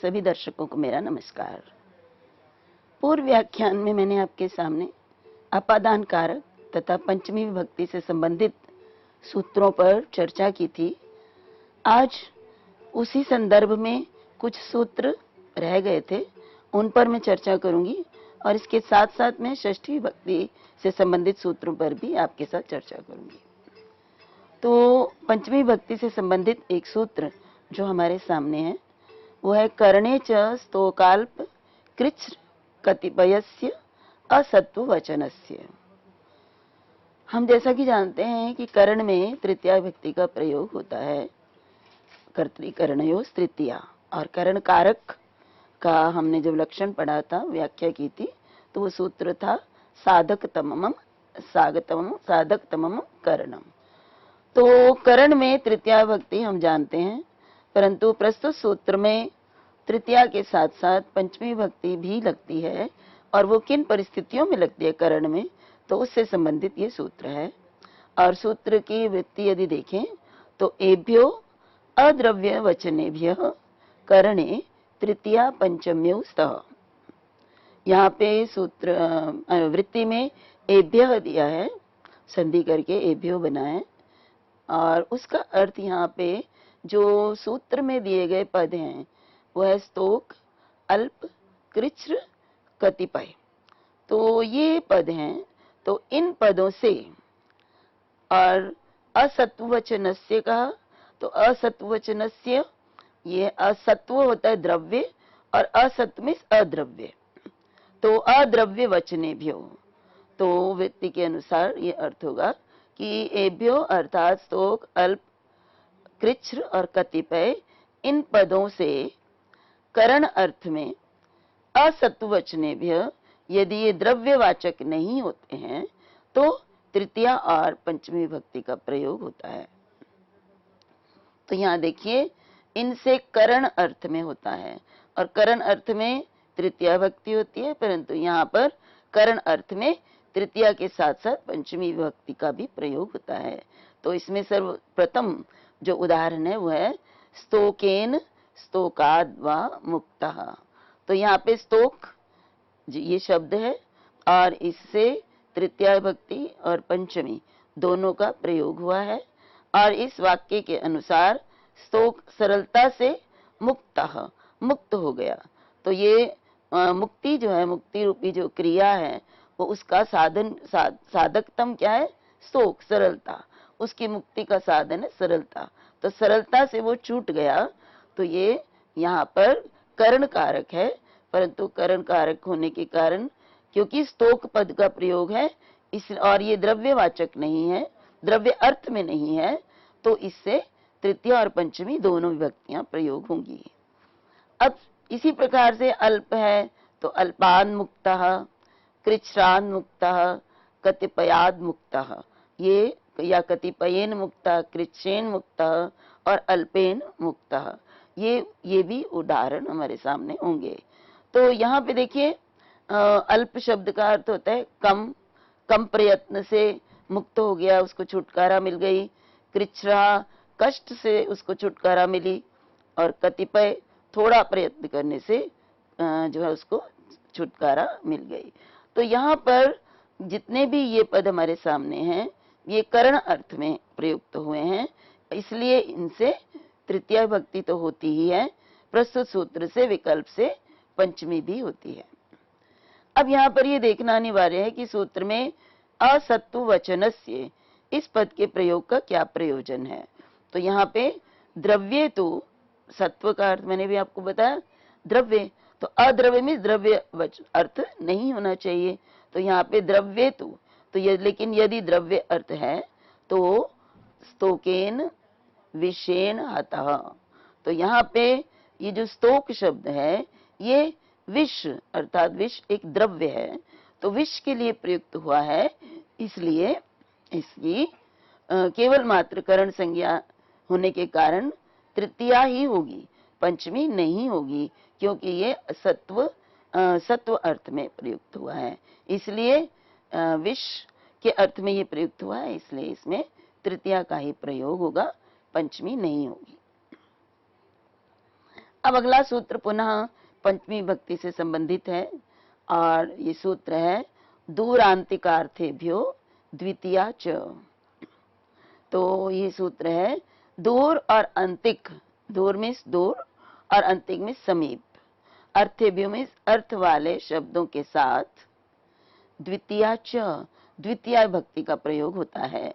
सभी दर्शकों को मेरा नमस्कार। पूर्व व्याख्यान में मैंने आपके सामने अपादान कारक तथा पंचमी विभक्ति से संबंधित सूत्रों पर चर्चा की थी। आज उसी संदर्भ में कुछ सूत्र रह गए थे, उन पर मैं चर्चा करूंगी और इसके साथ साथ मैं षष्ठी विभक्ति से संबंधित सूत्रों पर भी आपके साथ चर्चा करूंगी। तो पंचमी विभक्ति से संबंधित एक सूत्र जो हमारे सामने है वो है करणे च स्तोकाल्प कृच् कतिपयस्य असत्व वचनस्य। हम जैसा कि जानते हैं कि करण में तृतीया विभक्ति का प्रयोग होता है, कर्तृकरणयो तृतीया, और करण कारक का हमने जब लक्षण पढ़ा था, व्याख्या की थी, तो वो सूत्र था साधकतमम साधकतमम करणम। तो करण में तृतीया विभक्ति हम जानते हैं, परंतु प्रस्तुत सूत्र में तृतीया के साथ साथ पंचमी विभक्ति भी लगती है, और वो किन परिस्थितियों में लगती है करण में, तो उससे संबंधित ये सूत्र है। और सूत्र की वृत्ति यदि देखें तो एभ्यो अद्रव्य वचनेभ्यः करणे तृतीया पंचम्यौ स्तः। यहाँ पे सूत्र वृत्ति में एभ्यः दिया है, संधि करके एभ्यो बना है, और उसका अर्थ यहाँ पे जो सूत्र में दिए गए पद हैं वो है स्तोक, अल्प, कृच्र, कतिपय। तो ये पद हैं, तो इन पदों से, और असत्ववचनस्य कहा तो असत्ववचनस्य, ये असत्व होता है द्रव्य और असत्व में अद्रव्य, तो अद्रव्य वचनेभ्यो, तो वृत्ति के अनुसार ये अर्थ होगा कि एभ्यो अर्थात स्तोक, अल्प, कृच्र और कतिपय, इन पदों से करण अर्थ में असत्ववचनेभ्य यदि ये द्रव्यवाचक नहीं होते हैं तो तृतीया और पंचमी विभक्ति का प्रयोग होता है। तो यहाँ देखिए, इनसे करण अर्थ में होता है, और करण अर्थ में तृतीया विभक्ति होती है, परंतु यहाँ पर करण अर्थ में तृतीया के साथ साथ पंचमी विभक्ति का भी प्रयोग होता है। तो इसमें सर्वप्रथम जो उदाहरण है वो है स्तोकेन स्तोकाद वा मुक्तः। तो यहाँ पे स्तोक ये शब्द है, और इससे तृतीया विभक्ति और पंचमी दोनों का प्रयोग हुआ है, और इस वाक्य के अनुसार स्तोक सरलता से मुक्तः, मुक्त हो गया। तो ये मुक्ति जो है, मुक्ति रूपी जो क्रिया है, वो उसका साधन साधकतम क्या है, स्तोक, सरलता, उसकी मुक्ति का साधन है सरलता। तो सरलता से वो छूट गया, तो ये यहाँ पर करण कारक है, परंतु करण कारक होने के कारण, क्योंकि स्तोक पद का प्रयोग है इस, और ये द्रव्यवाचक नहीं है, द्रव्य अर्थ में नहीं है, तो इससे तृतीया और पंचमी दोनों विभक्तियां प्रयोग होंगी। अब इसी प्रकार से अल्प है तो अल्पान मुक्तः, कृच्छ्रान मुक्तः, कतिपयाद मुक्तः, ये या कतिपयेन मुक्तः, कृच्छ्रेन मुक्तः और अल्पेन मुक्तः, ये भी उदाहरण हमारे सामने होंगे। तो यहाँ पे देखिए, अल्प शब्द का अर्थ होता है कम, कम प्रयत्न से मुक्त हो गया, उसको छुटकारा मिल गई। कृच्छ्रा, कष्ट से उसको छुटकारा मिली, और कतिपय, थोड़ा प्रयत्न करने से जो है उसको छुटकारा मिल गई। तो यहाँ पर जितने भी ये पद हमारे सामने हैं ये करण अर्थ में प्रयुक्त हुए हैं, इसलिए इनसे तृतीया विभक्ति तो होती ही है, प्रस्तुत सूत्र से विकल्प से पंचमी भी होती है। अब यहाँ पर ये देखना अनिवार्य है कि सूत्र में असत्व वचनस्य इस पद के प्रयोग का क्या प्रयोजन है। तो यहाँ पे द्रव्य, तो सत्व का अर्थ मैंने भी आपको बताया द्रव्य, तो अद्रव्य में द्रव्य अर्थ नहीं होना चाहिए, तो यहाँ पे द्रव्य तो ये, लेकिन यदि द्रव्य अर्थ है तो स्तोकेन विषेण हतः। तो यहाँ पे ये जो स्तोक शब्द है ये विष अर्थात विष एक द्रव्य है, तो विष के लिए प्रयुक्त हुआ है, इसलिए इसकी केवल मात्र करण संज्ञा होने के कारण तृतीया ही होगी, पंचमी नहीं होगी, क्योंकि ये सत्व अर्थ में प्रयुक्त हुआ है, इसलिए विष के अर्थ में ये प्रयुक्त हुआ है, इसलिए इसमें तृतीया का ही प्रयोग होगा, पंचमी नहीं होगी। अब अगला सूत्र पुनः पंचमी विभक्ति से संबंधित है और ये सूत्र है दूरांतिकार्थेभ्यो द्वितीया च। तो ये सूत्र है दूर और अंतिक, दूर मीन्स दूर और अंतिक मीन्स समीप, अर्थेभ्यो मीन्स अर्थ वाले शब्दों के साथ द्वितीया च, द्वितीय विभक्ति का प्रयोग होता है।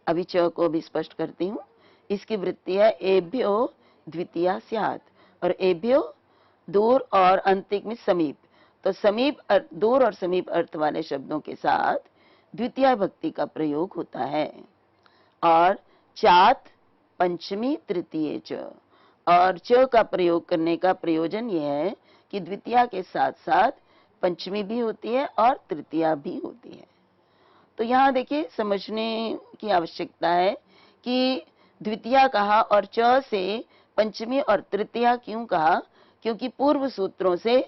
अभी च को भी स्पष्ट करती हूँ। इसकी वृत्ति है एभ्यो द्वितीया स्यात्, और एभ्यो दूर और अंतिक में समीप, तो समीप दूर और समीप अर्थ वाले शब्दों के साथ द्वितीय विभक्ति का प्रयोग होता है। और चात पंचमी तृतीय च, और च का प्रयोग करने का प्रयोजन यह है कि द्वितीया के साथ साथ पंचमी भी होती है और तृतीया भी होती है। तो यहाँ देखिए समझने की आवश्यकता है कि द्वितीया कहा और च से पंचमी और तृतीया क्यों कहा, क्योंकि पूर्व सूत्रों से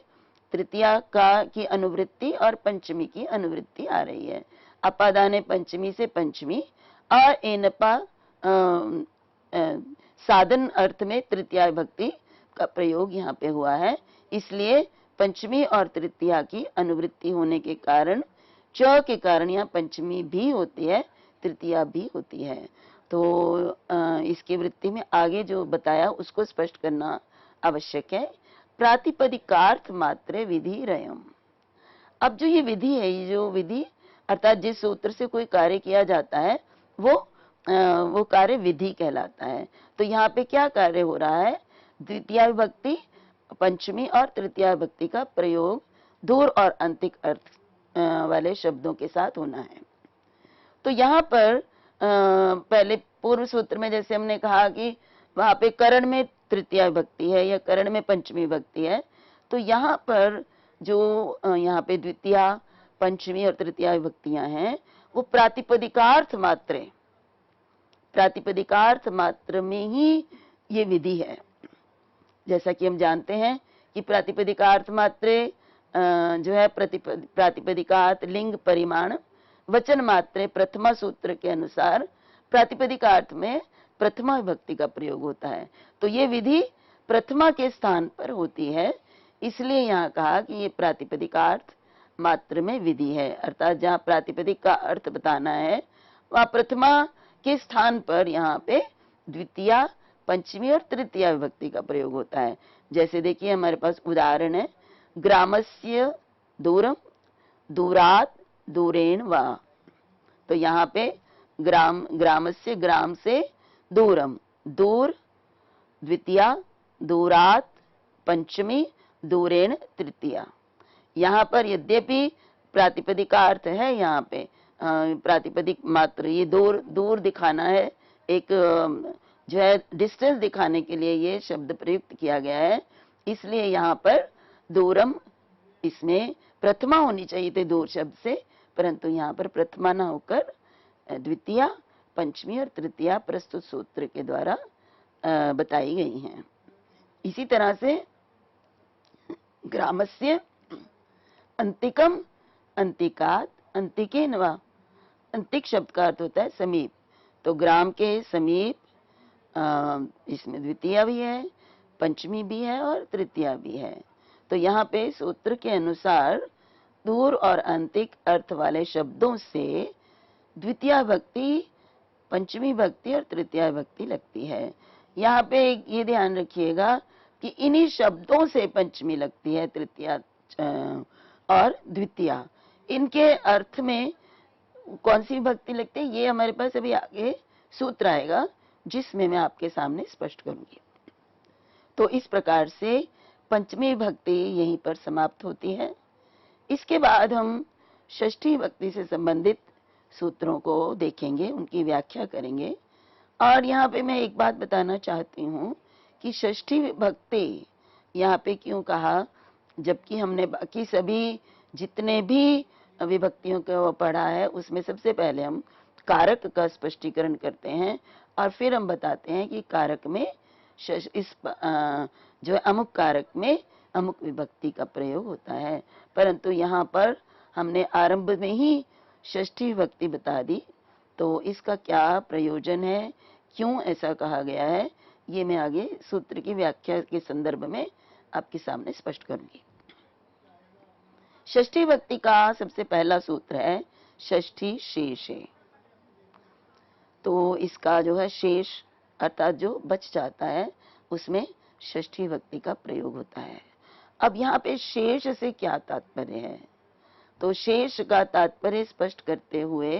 तृतीया का की अनुवृत्ति और पंचमी की अनुवृत्ति आ रही है। अपादाने पंचमी से पंचमी और एनपा साधन अर्थ में तृतीया विभक्ति का प्रयोग यहाँ पे हुआ है। इसलिए पंचमी और तृतीया की अनुवृत्ति होने के कारण च के कारण यहाँ पंचमी भी होती है, तृतीया भी होती है। तो इसकी वृत्ति में आगे जो बताया उसको स्पष्ट करना आवश्यक है। प्रातिपदिकार्थ मात्रे विधि रयम। अब जो ये विधि है, ये जो विधि अर्थात जिस सूत्र से कोई कार्य किया जाता है वो कार्य विधि कहलाता है। तो यहाँ पे क्या कार्य हो रहा है, द्वितीय विभक्ति, पंचमी और तृतीय विभक्ति का प्रयोग दूर और अंतिक अर्थ वाले शब्दों के साथ होना है। तो यहाँ पर पहले पूर्व सूत्र में जैसे हमने कहा कि वहां पे करण में तृतीय विभक्ति है या करण में पंचमी विभक्ति है, तो यहाँ पर जो यहाँ पे द्वितीय, पंचमी और तृतीय विभक्तियां हैं वो प्रातिपदिकार्थ मात्र में ही ये विधि है। जैसा कि हम जानते हैं कि प्रातिपदिकार्थ मात्रे जो है प्रातिपदिकार्थ लिंग परिमाण वचन मात्रे प्रथमा सूत्र के अनुसार प्रातिपदिकार्थ में प्रथमा विभक्ति का प्रयोग होता है। तो ये विधि प्रथमा के स्थान पर होती है, इसलिए यहाँ कहा कि ये प्रातिपदिकार्थ मात्र में विधि है। अर्थात जहाँ प्रातिपदिक का अर्थ बताना है वहाँ प्रथमा के स्थान पर यहाँ पे द्वितीय, पंचमी और तृतीय विभक्ति का प्रयोग होता है। जैसे देखिए हमारे पास उदाहरण है, ग्रामस्य दूरम दूरात दूरेण वा। तो यहाँ पे ग्रामस्य ग्राम से दूरम दूर द्वितीया, दूरात पंचमी, दूरेण तृतीया। यहाँ पर यद्यपि प्रातिपदिका अर्थ है, यहाँ पे प्रातिपदिक मात्र ये दूर दिखाना है, एक जो है डिस्टेंस दिखाने के लिए ये शब्द प्रयुक्त किया गया है। इसलिए यहाँ पर दूरम, इसमें प्रथमा होनी चाहिए थी दूर शब्द से, परंतु यहाँ पर प्रथमा न होकर द्वितीया, पंचमी और तृतीया प्रस्तुत सूत्र के द्वारा बताई गई हैं। इसी तरह से ग्रामस्य अंतिकम अंतिकात अंतिकेन वा। अंतिक शब्द का अर्थ होता है समीप, तो ग्राम के समीप इसमें द्वितीया भी है, पंचमी भी है और तृतीया भी है। तो यहाँ पे सूत्र के अनुसार दूर और अंतिक अर्थ वाले शब्दों से द्वितीय भक्ति, पंचमी भक्ति और तृतीय भक्ति लगती है। यहाँ पे ये ध्यान रखिएगा कि इन्हीं शब्दों से पंचमी लगती है, तृतीया और द्वितीया। इनके अर्थ में कौन सी भक्ति लगती है ये हमारे पास अभी आगे सूत्र आएगा जिसमें मैं आपके सामने स्पष्ट करूंगी। तो इस प्रकार से पंचमी भक्ति यहीं पर समाप्त होती है। इसके बाद हम षष्ठी भक्ति से संबंधित सूत्रों को देखेंगे, उनकी व्याख्या करेंगे। और यहाँ पे मैं एक बात बताना चाहती हूँ कि षष्ठी भक्ति यहाँ पे क्यों कहा, जबकि हमने बाकी सभी जितने भी विभक्तियों को पढ़ा है उसमें सबसे पहले हम कारक का स्पष्टीकरण करते हैं और फिर हम बताते हैं कि कारक में इस जो है अमुक कारक में अमुक विभक्ति का प्रयोग होता है। परंतु यहाँ पर हमने आरंभ में ही षष्ठी विभक्ति बता दी, तो इसका क्या प्रयोजन है, क्यों ऐसा कहा गया है, ये मैं आगे सूत्र की व्याख्या के संदर्भ में आपके सामने स्पष्ट करूंगी। षष्ठी विभक्ति का सबसे पहला सूत्र है षष्ठी शेषे। तो इसका जो है शेष अर्थात जो बच जाता है उसमें षष्ठी विभक्ति का प्रयोग होता है। अब यहाँ पे शेष से क्या तात्पर्य है, तो शेष का तात्पर्य स्पष्ट करते हुए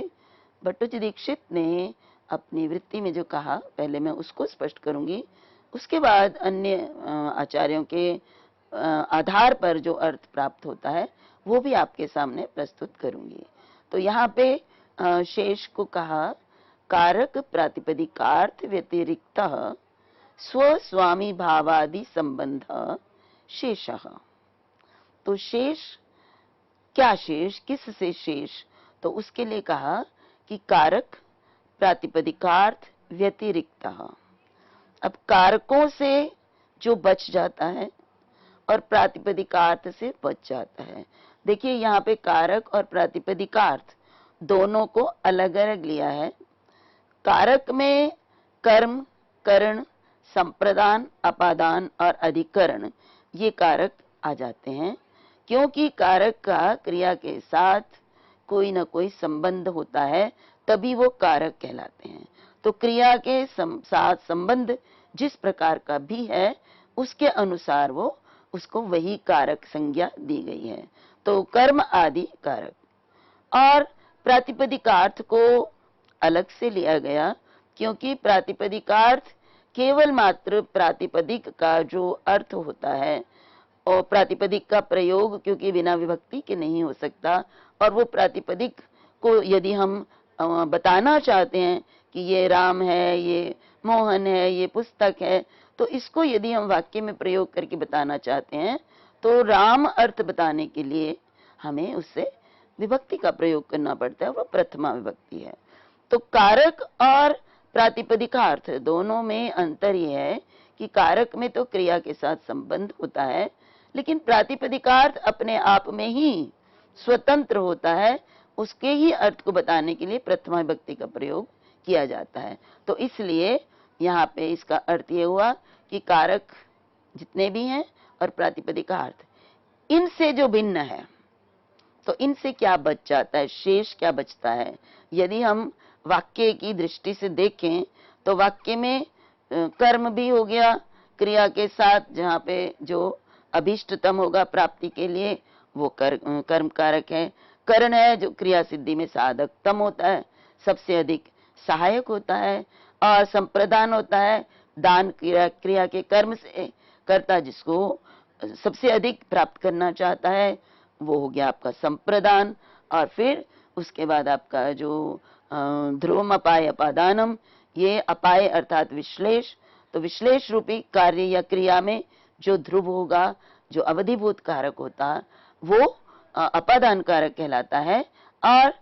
भट्टोजी दीक्षित ने अपनी वृत्ति में जो कहा, पहले मैं उसको स्पष्ट करूंगी, उसके बाद अन्य आचार्यों के आधार पर जो अर्थ प्राप्त होता है वो भी आपके सामने प्रस्तुत करूंगी। तो यहाँ पे शेष को कहा कारक प्रातिपदिकार्थ व्यतिरिक्त स्वस्वामी भावादि संबंध शेषः। तो शेष क्या, शेष किस से शेष, तो उसके लिए कहा कि कारक प्रातिपदिकार्थ व्यतिरिक्त। अब कारकों से जो बच जाता है और प्रातिपदिकार्थ से बच जाता है। देखिए यहाँ पे कारक और प्रातिपदिकार्थ दोनों को अलग अलग लिया है। कारक में कर्म, करण, संप्रदान, अपादान और अधिकरण ये कारक आ जाते हैं, क्योंकि कारक का क्रिया के साथ कोई ना कोई संबंध होता है, तभी वो कारक कहलाते हैं। तो क्रिया के साथ संबंध जिस प्रकार का भी है उसके अनुसार वो उसको वही कारक संज्ञा दी गई है। तो कर्म आदि कारक, और प्रातिपदिकार्थ को अलग से लिया गया, क्योंकि प्रातिपदिकार्थ केवल मात्र प्रातिपदिक का जो अर्थ होता है, और प्रातिपदिक का प्रयोग क्योंकि बिना विभक्ति के नहीं हो सकता, और वो प्रातिपदिक को यदि हम बताना चाहते हैं कि ये राम है, ये मोहन है, ये पुस्तक है, तो इसको यदि हम वाक्य में प्रयोग करके बताना चाहते हैं तो राम अर्थ बताने के लिए हमें उससे विभक्ति का प्रयोग करना पड़ता है, वो प्रथमा विभक्ति है। तो कारक और प्रातिपदिकार्थ दोनों में अंतर यह है कि कारक में तो क्रिया के साथ संबंध होता है, लेकिन प्रातिपदिकार्थ अपने आप में ही स्वतंत्र होता है, उसके ही अर्थ को बताने के लिए प्रथमा विभक्ति का प्रयोग किया जाता है। तो इसलिए यहाँ पे इसका अर्थ ये हुआ कि कारक जितने भी हैं और प्रातिपदिकार्थ इनसे जो भिन्न है, तो इनसे क्या बच जाता है, शेष क्या बचता है। यदि हम वाक्य की दृष्टि से देखें तो वाक्य में कर्म भी हो गया क्रिया के साथ, जहाँ पे जो अभीष्टतम होगा प्राप्ति के लिए वो कर्म कारक है। करण है जो क्रिया सिद्धि में साधकतम होता है, सबसे अधिक सहायक होता है। और संप्रदान होता है दान क्रिया के कर्म से करता जिसको सबसे अधिक प्राप्त करना चाहता है, वो हो गया आपका संप्रदान। और फिर उसके बाद आपका जो ध्रुवम अपाय अपादानम, ये अपाय अर्थात विश्लेष, तो विश्लेष रूपी कार्य या क्रिया में जो ध्रुव होगा, जो अवधिभूत कारक होता, वो अपादान कारक कहलाता है। और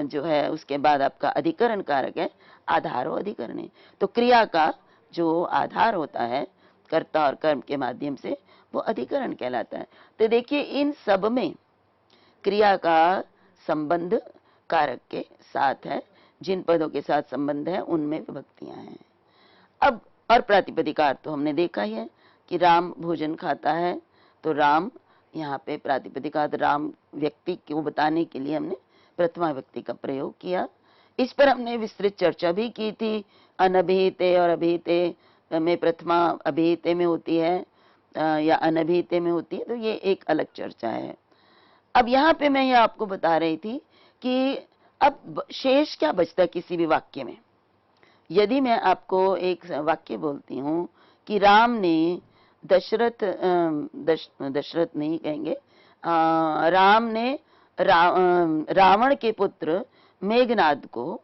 जो है उसके बाद आपका अधिकरण कारक है आधारो अधिकरणे। तो क्रिया का जो आधार होता है कर्ता और कर्म के माध्यम से, वो अधिकरण कहलाता है। तो देखिए इन सब में क्रिया का संबंध कारक के साथ है, जिन पदों के साथ संबंध है उनमें विभक्तियां हैं। अब और प्रातिपदिकार्थ तो हमने देखा ही है कि राम भोजन खाता है, तो राम यहाँ पे प्रातिपदिकार्थ राम व्यक्ति को बताने के लिए हमने प्रथमा विभक्ति का प्रयोग किया। इस पर हमने विस्तृत चर्चा भी की थी, अनभिहिते और अभिहिते में प्रथमा अभिहिते में होती है या अनभिहिते में होती है, तो ये एक अलग चर्चा है। अब यहाँ पे मैं ये आपको बता रही थी कि अब शेष क्या बचता है किसी भी वाक्य में। यदि मैं आपको एक वाक्य बोलती हूँ कि राम ने दशरथ नहीं कहेंगे, राम ने रावण के पुत्र मेघनाद को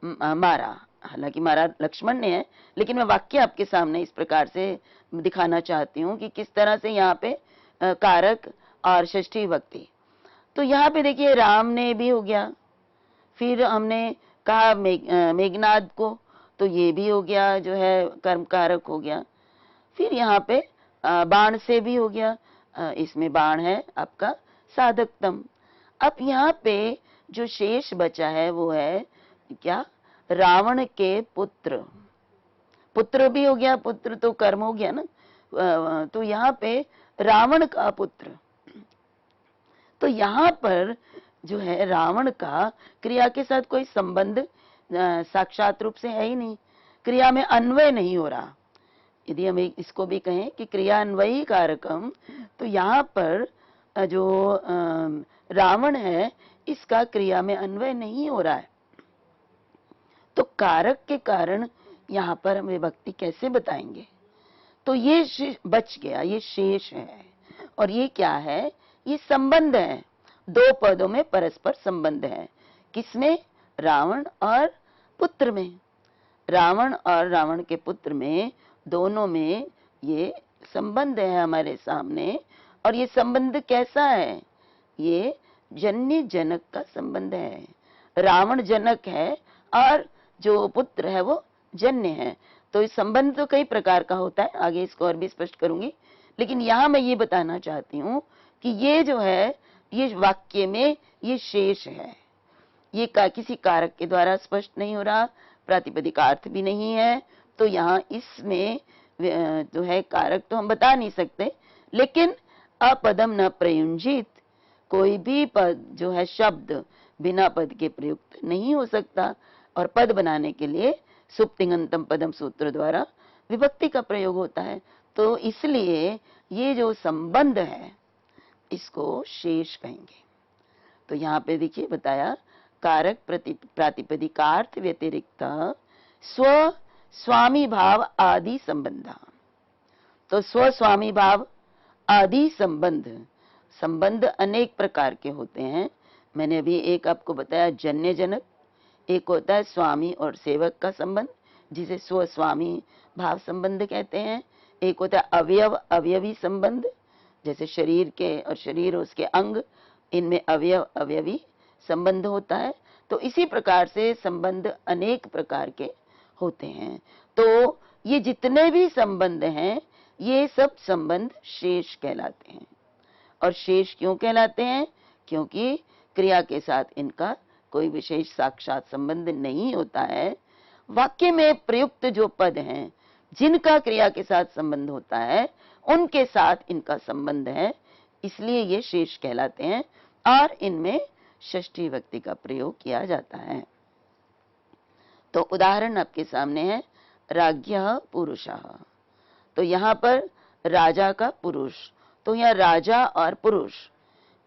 मारा, हालांकि मारा लक्ष्मण ने है, लेकिन मैं वाक्य आपके सामने इस प्रकार से दिखाना चाहती हूँ कि किस तरह से यहाँ पे कारक और षष्ठी विभक्ति। तो यहाँ पे देखिए राम ने भी हो गया, फिर हमने कहा मेघनाद को, तो ये भी हो गया जो है कर्म कारक हो गया। फिर यहाँ पे बाण से भी हो गया, इसमें बाण है आपका साधकतम। अब यहाँ पे जो शेष बचा है वो है क्या, रावण के पुत्र, पुत्र भी हो गया, पुत्र तो कर्म हो गया ना। तो यहाँ पे रावण का पुत्र, तो यहाँ पर जो है रावण का क्रिया के साथ कोई संबंध साक्षात रूप से है ही नहीं, क्रिया में अन्वय नहीं हो रहा। यदि हम इसको भी कहें कि क्रिया अन्वयी कारकम, तो यहाँ पर जो रावण है इसका क्रिया में अन्वय नहीं हो रहा है। तो कारक के कारण यहाँ पर हम विभक्ति कैसे बताएंगे? तो ये बच गया, ये शेष है। और ये क्या है? ये संबंध है, दो पदों में परस्पर संबंध है। किसमें? रावण और पुत्र में। रावण और रावण के पुत्र में, दोनों में ये संबंध है हमारे सामने। और ये संबंध कैसा है? ये जन्य जनक का संबंध है। रावण जनक है और जो पुत्र है वो जन्य है। तो इस संबंध तो कई प्रकार का होता है, आगे इसको और भी स्पष्ट करूंगी। लेकिन यहां मैं ये बताना चाहती हूं कि ये जो है, ये वाक्य में ये शेष है, ये किसी कारक के द्वारा स्पष्ट नहीं हो रहा, प्रातिपदिक अर्थ भी नहीं है। तो यहाँ इसमें जो है कारक तो हम बता नहीं सकते, लेकिन अपदम न प्रयुंजित, कोई भी पद जो है शब्द बिना पद के प्रयुक्त नहीं हो सकता। और पद बनाने के लिए सुप्तिंगंतम पदम सूत्र द्वारा विभक्ति का प्रयोग होता है। तो इसलिए ये जो संबंध है इसको शेष कहेंगे। तो यहाँ पे देखिए बताया, कारक प्रातिपदिकार्थ व्यतिरिक्त स्व स्वामी भाव आदि संबंध। तो स्व स्वामी भाव आदि संबंध अनेक प्रकार के होते हैं। मैंने अभी एक आपको बताया जन्य जनक, एक होता है स्वामी और सेवक का संबंध जिसे स्व स्वामी भाव संबंध कहते हैं। एक होता है अवयव अवयवी संबंध, जैसे शरीर के और शरीर उसके अंग, इनमें अवयव अवयवी संबंध होता है। तो इसी प्रकार से संबंध अनेक प्रकार के होते हैं। तो ये जितने भी संबंध हैं ये सब संबंध शेष कहलाते हैं। और शेष क्यों कहलाते हैं? क्योंकि क्रिया के साथ इनका कोई विशेष साक्षात संबंध नहीं होता है। वाक्य में प्रयुक्त जो पद हैं जिनका क्रिया के साथ संबंध होता है उनके साथ इनका संबंध है, इसलिए ये शेष कहलाते हैं। और इनमें षष्ठी विभक्ति का प्रयोग किया जाता है। तो उदाहरण आपके सामने है, राज्ञः पुरुषः। तो यहाँ पर राजा का पुरुष, तो यहाँ राजा और पुरुष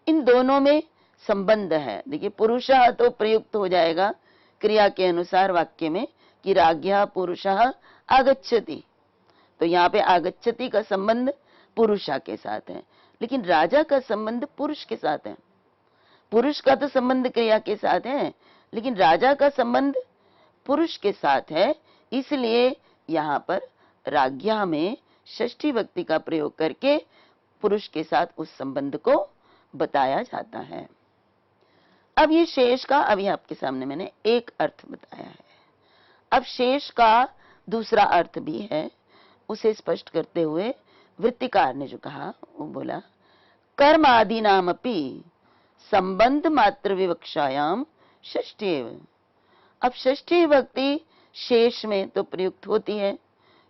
इन दोनों में संबंध है। देखिए पुरुषः तो प्रयुक्त हो जाएगा क्रिया के अनुसार वाक्य में कि राज्ञः पुरुषः आगच्छति। तो यहाँ पे आगच्छति का संबंध पुरुषा के साथ है, लेकिन राजा का संबंध पुरुष के साथ है। पुरुष का तो संबंध क्रिया के साथ है, लेकिन राजा का संबंध पुरुष के साथ है। इसलिए यहाँ पर राज्ञा में षष्ठी विभक्ति का प्रयोग करके पुरुष के साथ उस संबंध को बताया जाता है। अब ये शेष का अभी आपके सामने मैंने एक अर्थ बताया है। अब शेष का दूसरा अर्थ भी है, उसे स्पष्ट करते हुए वृत्तिकार ने जो कहा वो बोला, कर्म आदि नाम अपि संबंध मात्र विवक्षायाम षष्ठीव। अब षष्ठी विभक्ति शेष में तो प्रयुक्त होती है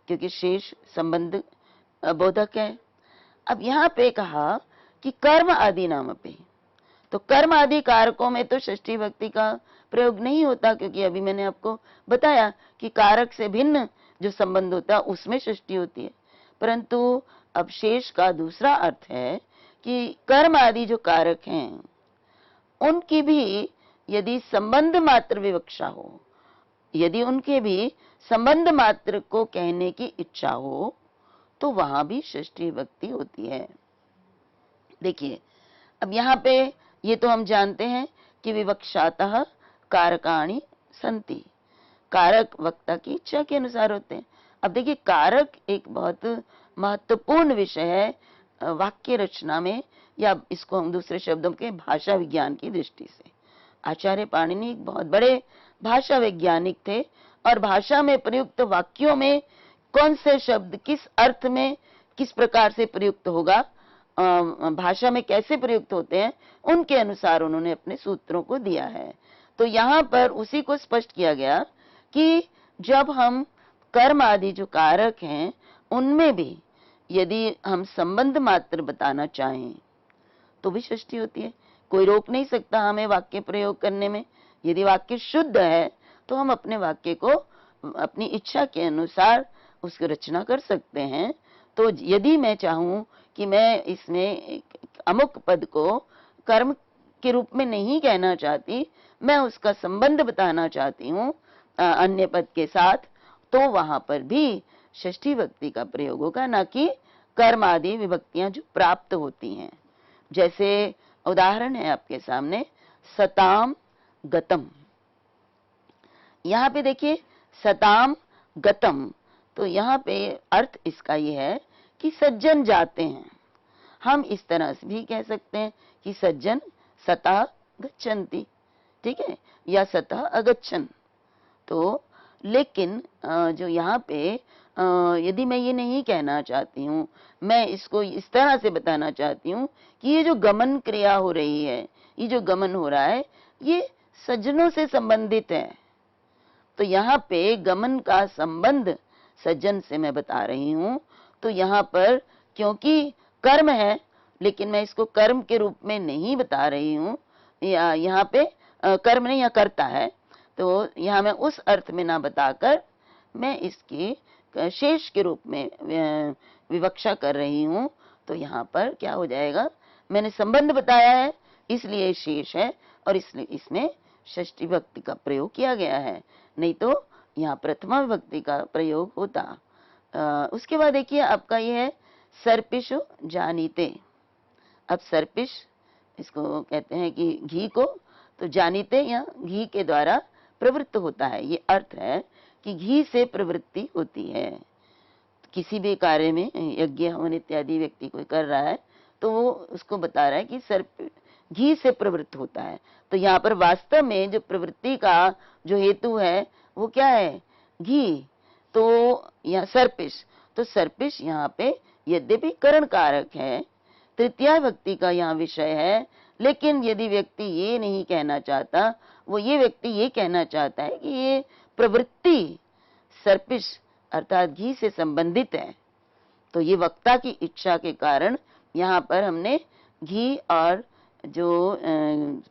क्योंकि शेष संबंध बोधक है। अब यहाँ पे कहा कि कर्म आदि नाम पे, तो कर्म आदि कारकों में तो षष्ठी विभक्ति का प्रयोग नहीं होता, क्योंकि अभी मैंने आपको बताया कि कारक से भिन्न जो संबंध होता है उसमें षष्ठी होती है। परंतु अब शेष का दूसरा अर्थ है कि कर्म आदि जो कारक हैं उनकी भी यदि संबंध मात्र विवक्षा हो, यदि उनके भी संबंध मात्र को कहने की इच्छा हो, तो वहां भी षष्ठी विभक्ति होती है। देखिए अब यहाँ पे ये तो हम जानते हैं कि विवक्षातः कारकाणि संति, कारक वक्ता की इच्छा के अनुसार होते हैं। अब देखिए कारक एक बहुत महत्वपूर्ण विषय है वाक्य रचना में, या इसको हम दूसरे शब्दों के भाषा विज्ञान की दृष्टि से। आचार्य पाणिनि एक बहुत बड़े भाषा वैज्ञानिक थे और भाषा में प्रयुक्त वाक्यों में कौन से शब्द किस अर्थ में किस प्रकार से प्रयुक्त होगा, भाषा में कैसे प्रयुक्त होते हैं, उनके अनुसार उन्होंने अपने सूत्रों को दिया है। तो यहाँ पर उसी को स्पष्ट किया गया कि जब हम कर्म आदि जो कारक हैं उनमें भी यदि हम संबंध मात्र बताना चाहें तो भी षष्ठी होती है। कोई रोक नहीं सकता हमें वाक्य प्रयोग करने में। यदि वाक्य शुद्ध है तो हम अपने वाक्य को अपनी इच्छा के अनुसार उसकी रचना कर सकते हैं। तो यदि मैं चाहूं कि मैं इसमें अमुक पद को कर्म के रूप में नहीं कहना चाहती, मैं उसका संबंध बताना चाहती हूँ अन्य पद के साथ, तो वहां पर भी षष्ठी विभक्ति का प्रयोग होगा, ना कि कर्म आदि विभक्तियां जो प्राप्त होती हैं। जैसे उदाहरण है आपके सामने, सताम गतम। यहाँ पे देखिए सताम गतम, तो यहाँ पे अर्थ इसका ये है कि सज्जन जाते हैं। हम इस तरह से भी कह सकते हैं कि सज्जन सता गच्छन्ति, ठीक है, या सता अगच्छन। तो लेकिन जो यहाँ पे यदि मैं ये नहीं कहना चाहती हूँ, मैं इसको इस तरह से बताना चाहती हूँ कि ये जो गमन क्रिया हो रही है, ये जो गमन हो रहा है, ये सज्जनों से संबंधित है। तो यहाँ पे गमन का संबंध सज्जन से मैं बता रही हूँ। तो यहाँ पर क्योंकि कर्म है, लेकिन मैं इसको कर्म के रूप में नहीं बता रही हूँ, या यहाँ पे कर्म नहीं, या कर्ता है, तो यहाँ मैं उस अर्थ में ना बताकर मैं इसकी शेष के रूप में विवक्षा कर रही हूँ। तो यहाँ पर क्या हो जाएगा, मैंने संबंध बताया है इसलिए शेष है, और इसलिए इसमें षष्ठी विभक्ति का प्रयोग किया गया है, नहीं तो यहाँ प्रथमा विभक्ति का प्रयोग होता। उसके बाद देखिए आपका ये है सर्पिषु जानीते। अब सर्पिष इसको कहते हैं कि घी को, तो जानीते या घी के द्वारा प्रवृत्त होता है, ये अर्थ है कि घी से प्रवृत्ति होती है। किसी भी कार्य में यज्ञ हवन इत्यादि व्यक्ति कोई कर रहा है तो वो उसको बता रहा है कि सर्प घी से प्रवृत्त होता है। तो यहाँ पर वास्तव में जो प्रवृत्ति का जो हेतु है वो क्या है, घी। तो यहाँ सर्पिष, तो सर्पिष यहाँ पे यद्यपि करण कारक है, तृतीया विभक्ति का यहाँ विषय है, लेकिन यदि व्यक्ति ये नहीं कहना चाहता, वो ये व्यक्ति ये कहना चाहता है कि ये प्रवृत्ति सर्पिष अर्थात घी से संबंधित है, तो ये वक्ता की इच्छा के कारण यहाँ पर हमने घी और जो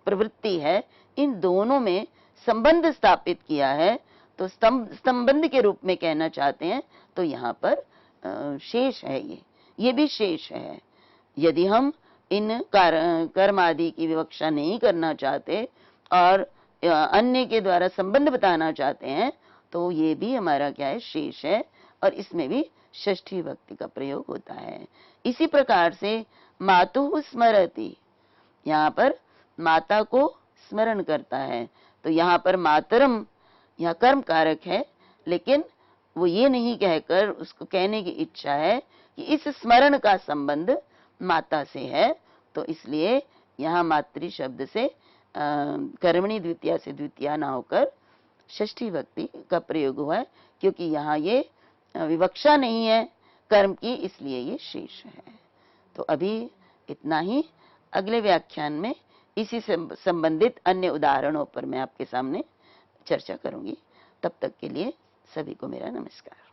प्रवृत्ति है इन दोनों में संबंध स्थापित किया है। तो संबंध के रूप में कहना चाहते हैं, तो यहाँ पर शेष है, ये भी शेष है। यदि हम इन कर्म आदि की विवक्षा नहीं करना चाहते और अन्य के द्वारा संबंध बताना चाहते हैं, तो ये भी हमारा क्या है, शेष है, और इसमें भी षष्ठी विभक्ति का प्रयोग होता है। इसी प्रकार से मातुः स्मरति, यहाँ पर माता को स्मरण करता है, तो यहाँ पर मातरम यहाँ कर्म कारक है, लेकिन वो ये नहीं कहकर उसको कहने की इच्छा है कि इस स्मरण का संबंध माता से है, तो इसलिए यहाँ मातृ शब्द से कर्मणि द्वितीया से द्वितीया ना होकर षष्ठी विभक्ति का प्रयोग हुआ है, क्योंकि यहाँ ये विवक्षा नहीं है कर्म की, इसलिए ये शेष है। तो अभी इतना ही। अगले व्याख्यान में इसी से संबंधित अन्य उदाहरणों पर मैं आपके सामने चर्चा करूंगी। तब तक के लिए सभी को मेरा नमस्कार।